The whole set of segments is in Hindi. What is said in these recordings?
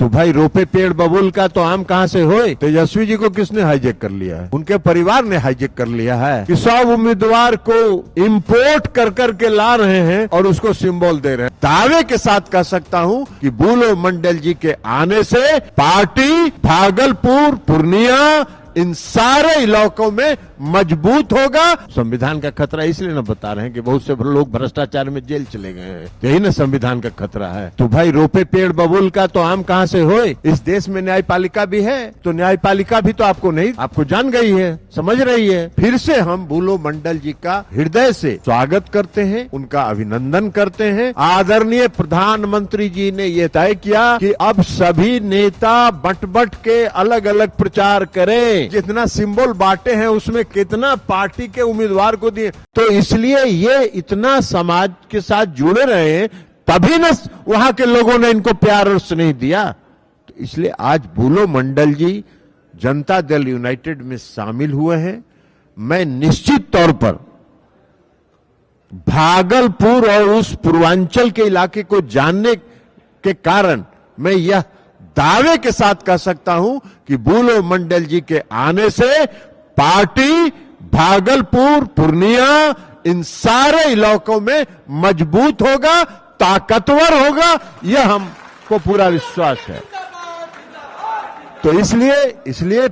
तो भाई रोपे पेड़ बबूल का तो आम कहाँ से होए। तेजस्वी जी को किसने हाईजेक कर लिया है? उनके परिवार ने हाईजेक कर लिया है कि सब उम्मीदवार को इंपोर्ट कर करके ला रहे हैं और उसको सिंबल दे रहे हैं। दावे के साथ कह सकता हूं कि बुलो मंडल जी के आने से पार्टी भागलपुर, पूर्णिया, इन सारे इलाकों में मजबूत होगा। संविधान का खतरा इसलिए न बता रहे हैं कि बहुत से लोग भ्रष्टाचार में जेल चले गए हैं, यही ना संविधान का खतरा है। तो भाई रोपे पेड़ बबूल का तो आम कहाँ से होए। इस देश में न्यायपालिका भी है, तो न्यायपालिका भी तो आपको जान गई है, समझ रही है। फिर से हम बुलो मंडल जी का हृदय से स्वागत करते हैं, उनका अभिनंदन करते हैं। आदरणीय प्रधानमंत्री जी ने ये तय किया कि अब सभी नेता बट के अलग अलग प्रचार करें, जितना सिंबल बांटे हैं उसमें कितना पार्टी के उम्मीदवार को दिए। तो इसलिए ये इतना समाज के साथ जुड़े रहे हैं, तभी न वहां के लोगों ने इनको प्यार और स्नेह दिया। तो इसलिए आज बुलो मंडल जी जनता दल यूनाइटेड में शामिल हुए हैं। मैं निश्चित तौर पर भागलपुर और उस पूर्वांचल के इलाके को जानने के कारण मैं यह दावे के साथ कह सकता हूं कि बुलो मंडल जी के आने से पार्टी भागलपुर, पूर्णिया, इन सारे इलाकों में मजबूत होगा, ताकतवर होगा, यह हमको पूरा विश्वास है। तो इसलिए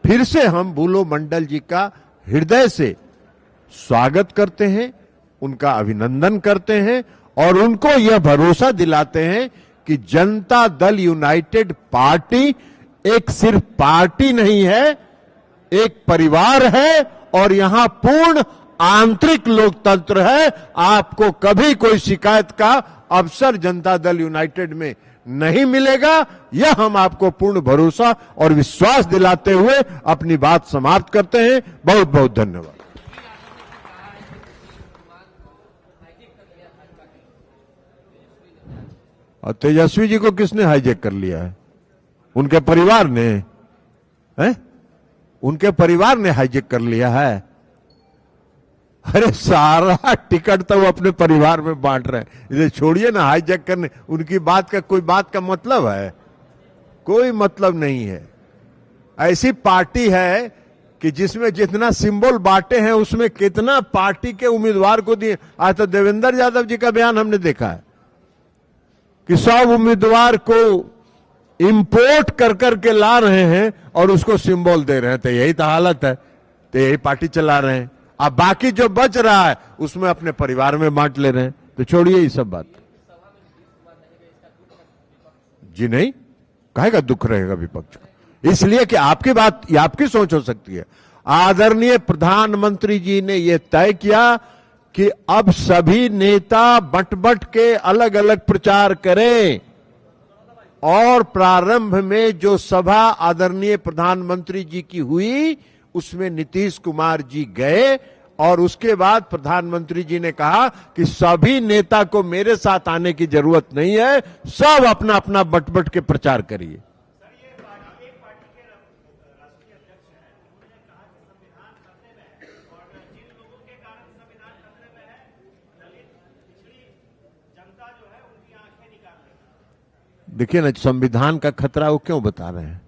फिर से हम बुलो मंडल जी का हृदय से स्वागत करते हैं, उनका अभिनंदन करते हैं और उनको यह भरोसा दिलाते हैं कि जनता दल यूनाइटेड पार्टी एक सिर्फ पार्टी नहीं है, एक परिवार है और यहां पूर्ण आंतरिक लोकतंत्र है। आपको कभी कोई शिकायत का अवसर जनता दल यूनाइटेड में नहीं मिलेगा। यह हम आपको पूर्ण भरोसा और विश्वास दिलाते हुए अपनी बात समाप्त करते हैं। बहुत बहुत धन्यवाद। और तेजस्वी जी को किसने हाईजेक कर लिया है? उनके परिवार ने उनके परिवार ने हाईजेक कर लिया है। अरे सारा टिकट तो वो अपने परिवार में बांट रहे हैं। इसे छोड़िए ना हाईजेक करने, उनकी बात का मतलब है? कोई मतलब नहीं है। ऐसी पार्टी है कि जिसमें जितना सिंबल बांटे हैं उसमें कितना पार्टी के उम्मीदवार को दिए। आज तो देवेंद्र यादव जी का बयान हमने देखा है कि सब उम्मीदवार को इंपोर्ट कर करके ला रहे हैं और उसको सिंबल दे रहे हैं। तो यही तो हालत है, तो यही पार्टी चला रहे हैं। अब बाकी जो बच रहा है उसमें अपने परिवार में बांट ले रहे हैं। तो छोड़िए ये सब बात। जी नहीं, काहे का दुख रहेगा विपक्ष को? इसलिए कि आपकी बात, आपकी सोच हो सकती है। आदरणीय प्रधानमंत्री जी ने यह तय किया कि अब सभी नेता बट के अलग अलग प्रचार करें और प्रारंभ में जो सभा आदरणीय प्रधानमंत्री जी की हुई उसमें नीतीश कुमार जी गए और उसके बाद प्रधानमंत्री जी ने कहा कि सभी नेता को मेरे साथ आने की जरूरत नहीं है, सब अपना अपना बट के प्रचार करिए। देखिए ना, संविधान का खतरा वो क्यों बता रहे हैं?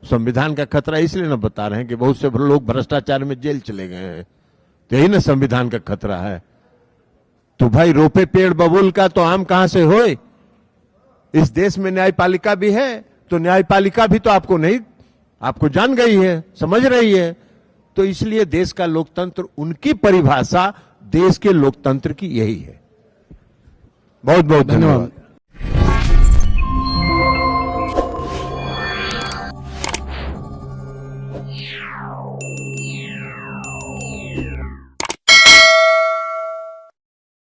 संविधान का खतरा इसलिए न बता रहे हैं कि बहुत से लोग भ्रष्टाचार में जेल चले गए हैं, तो यही ना संविधान का खतरा है। तो भाई रोपे पेड़ बबूल का तो आम कहां से होए। इस देश में न्यायपालिका भी है, तो न्यायपालिका भी तो आपको जान गई है, समझ रही है। तो इसलिए देश का लोकतंत्र, उनकी परिभाषा देश के लोकतंत्र की यही है। बहुत बहुत धन्यवाद। Yeah.